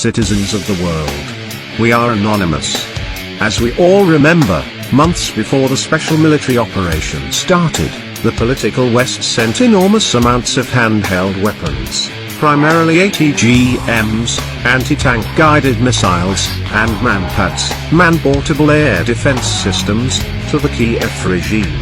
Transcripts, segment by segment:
citizens of the world. We are anonymous. As we all remember, months before the special military operation started, the political West sent enormous amounts of handheld weapons, primarily ATGMs, anti-tank guided missiles, and manpads, man-portable air defense systems, to the Kiev regime.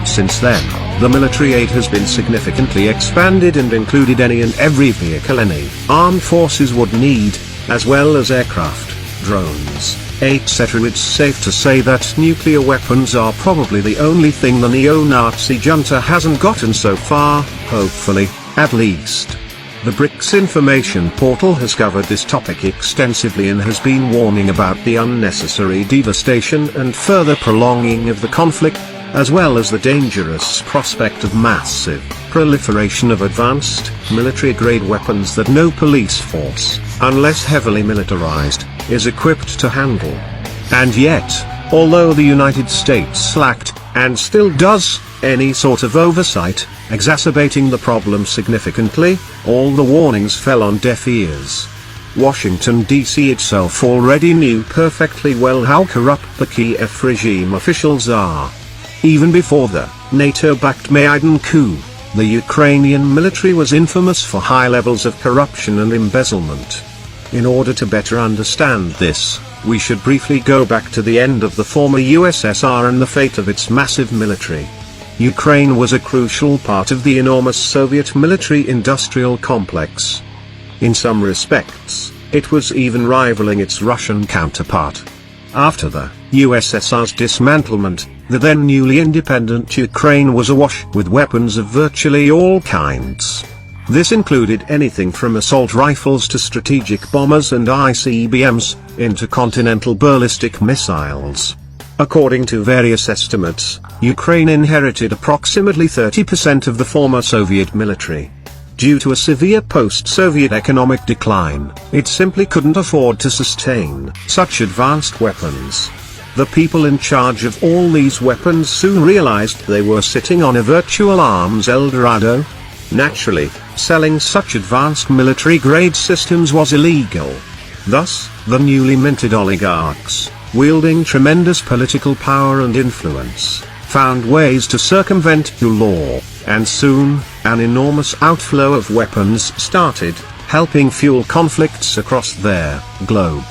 Since then, the military aid has been significantly expanded and included any and every vehicle any armed forces would need, as well as aircraft, drones, etc. It's safe to say that nuclear weapons are probably the only thing the neo-Nazi junta hasn't gotten so far, hopefully, at least. The BRICS information portal has covered this topic extensively and has been warning about the unnecessary devastation and further prolonging of the conflict, as well as the dangerous prospect of massive proliferation of advanced, military-grade weapons that no police force, unless heavily militarized, is equipped to handle. And yet, although the United States lacked, and still does, any sort of oversight, exacerbating the problem significantly, all the warnings fell on deaf ears. Washington D.C. itself already knew perfectly well how corrupt the Kiev regime officials are. Even before the NATO-backed Maidan coup, the Ukrainian military was infamous for high levels of corruption and embezzlement. In order to better understand this, we should briefly go back to the end of the former USSR and the fate of its massive military. Ukraine was a crucial part of the enormous Soviet military-industrial complex. In some respects, it was even rivaling its Russian counterpart. After the USSR's dismantlement, the then newly independent Ukraine was awash with weapons of virtually all kinds. This included anything from assault rifles to strategic bombers and ICBMs, intercontinental ballistic missiles. According to various estimates, Ukraine inherited approximately 30% of the former Soviet military. Due to a severe post-Soviet economic decline, it simply couldn't afford to sustain such advanced weapons. The people in charge of all these weapons soon realized they were sitting on a virtual arms El Dorado. Naturally, selling such advanced military-grade systems was illegal. Thus, the newly minted oligarchs, wielding tremendous political power and influence, found ways to circumvent the law, and soon, an enormous outflow of weapons started, helping fuel conflicts across their globe.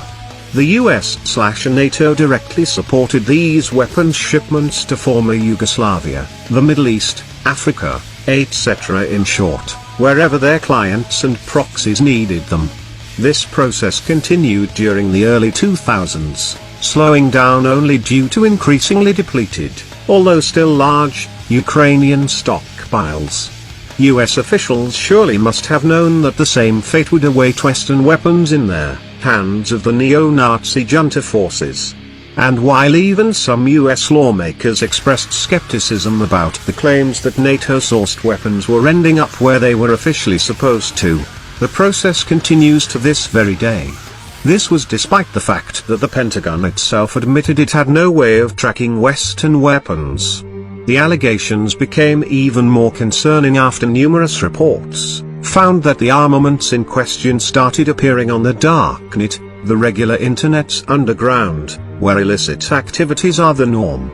The US/NATO directly supported these weapons shipments to former Yugoslavia, the Middle East, Africa, etc. in short, wherever their clients and proxies needed them. This process continued during the early 2000s, slowing down only due to increasingly depleted, although still large, Ukrainian stockpiles. US officials surely must have known that the same fate would await Western weapons in their hands of the neo-Nazi junta forces. And while even some US lawmakers expressed skepticism about the claims that NATO-sourced weapons were ending up where they were officially supposed to, the process continues to this very day. This was despite the fact that the Pentagon itself admitted it had no way of tracking Western weapons. The allegations became even more concerning after numerous reports found that the armaments in question started appearing on the darknet, the regular internet's underground, where illicit activities are the norm.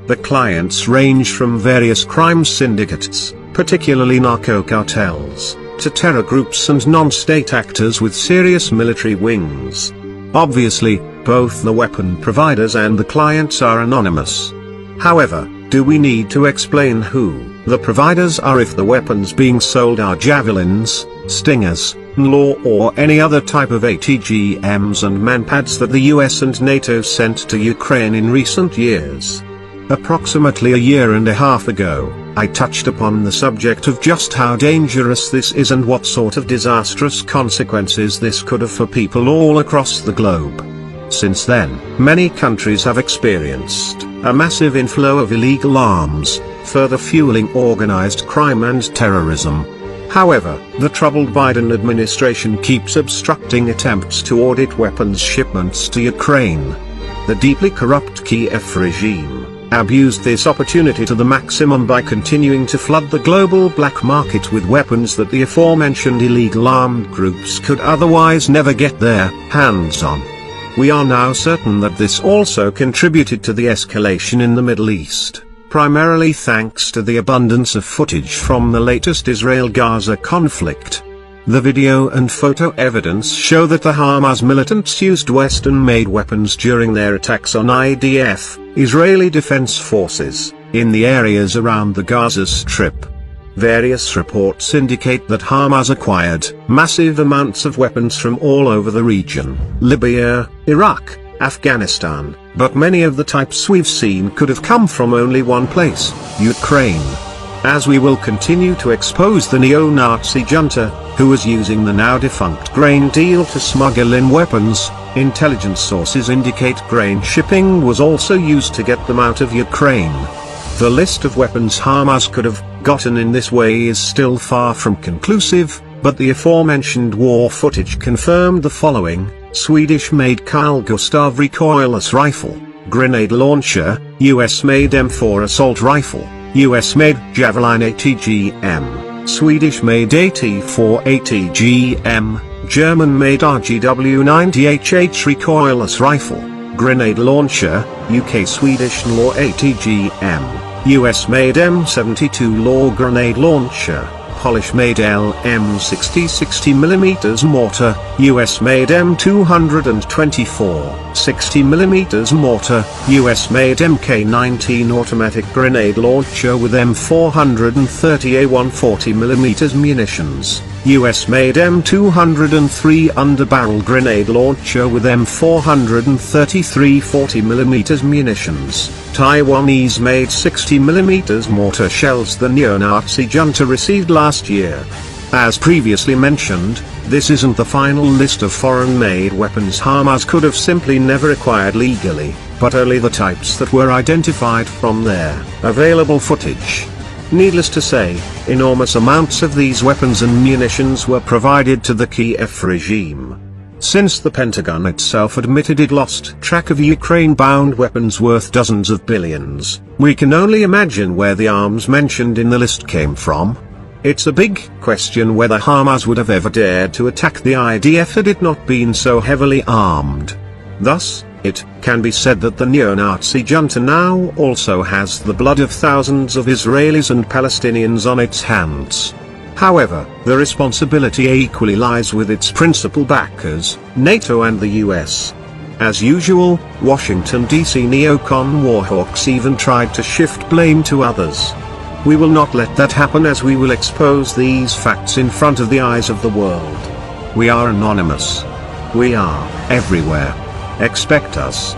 The clients range from various crime syndicates, particularly narco cartels, to terror groups and non-state actors with serious military wings. Obviously, both the weapon providers and the clients are anonymous. However, do we need to explain who the providers are if the weapons being sold are Javelins, Stingers, NLAW or any other type of ATGMs and manpads that the US and NATO sent to Ukraine in recent years? Approximately a year and a half ago, I touched upon the subject of just how dangerous this is and what sort of disastrous consequences this could have for people all across the globe. Since then, many countries have experienced a massive inflow of illegal arms, further fueling organized crime and terrorism. However, the troubled Biden administration keeps obstructing attempts to audit weapons shipments to Ukraine. The deeply corrupt Kiev regime abused this opportunity to the maximum by continuing to flood the global black market with weapons that the aforementioned illegal armed groups could otherwise never get their hands on. We are now certain that this also contributed to the escalation in the Middle East, primarily thanks to the abundance of footage from the latest Israel-Gaza conflict. The video and photo evidence show that the Hamas militants used Western-made weapons during their attacks on IDF, Israeli Defense Forces, in the areas around the Gaza Strip. Various reports indicate that Hamas acquired massive amounts of weapons from all over the region, Libya, Iraq, Afghanistan, but many of the types we've seen could have come from only one place, Ukraine. As we will continue to expose the neo-Nazi junta, who was using the now-defunct grain deal to smuggle in weapons, intelligence sources indicate grain shipping was also used to get them out of Ukraine. The list of weapons Hamas could have gotten in this way is still far from conclusive, but the aforementioned war footage confirmed the following: Swedish-made Carl Gustaf recoilless rifle, grenade launcher, US-made M4 assault rifle, US-made Javelin ATGM, Swedish-made AT4 ATGM, German-made RGW-90HH recoilless rifle, grenade launcher, UK-Swedish LAW ATGM, US-made M72 LAW grenade launcher, Polish-made LM60 60mm mortar, US-made M224 60mm mortar, US-made Mk19 automatic grenade launcher with M430A 140mm munitions, US-made M203 underbarrel grenade launcher with M433 40mm munitions, Taiwanese-made 60mm mortar shells the neo-Nazi junta received last year. As previously mentioned, this isn't the final list of foreign-made weapons Hamas could have simply never acquired legally, but only the types that were identified from their available footage. Needless to say, enormous amounts of these weapons and munitions were provided to the Kiev regime. Since the Pentagon itself admitted it lost track of Ukraine-bound weapons worth dozens of billions, we can only imagine where the arms mentioned in the list came from. It's a big question whether Hamas would have ever dared to attack the IDF had it not been so heavily armed. Thus, it can be said that the neo-Nazi junta now also has the blood of thousands of Israelis and Palestinians on its hands. However, the responsibility equally lies with its principal backers, NATO and the US. As usual, Washington DC neocon warhawks even tried to shift blame to others. We will not let that happen, as we will expose these facts in front of the eyes of the world. We are anonymous. We are everywhere. Expect us.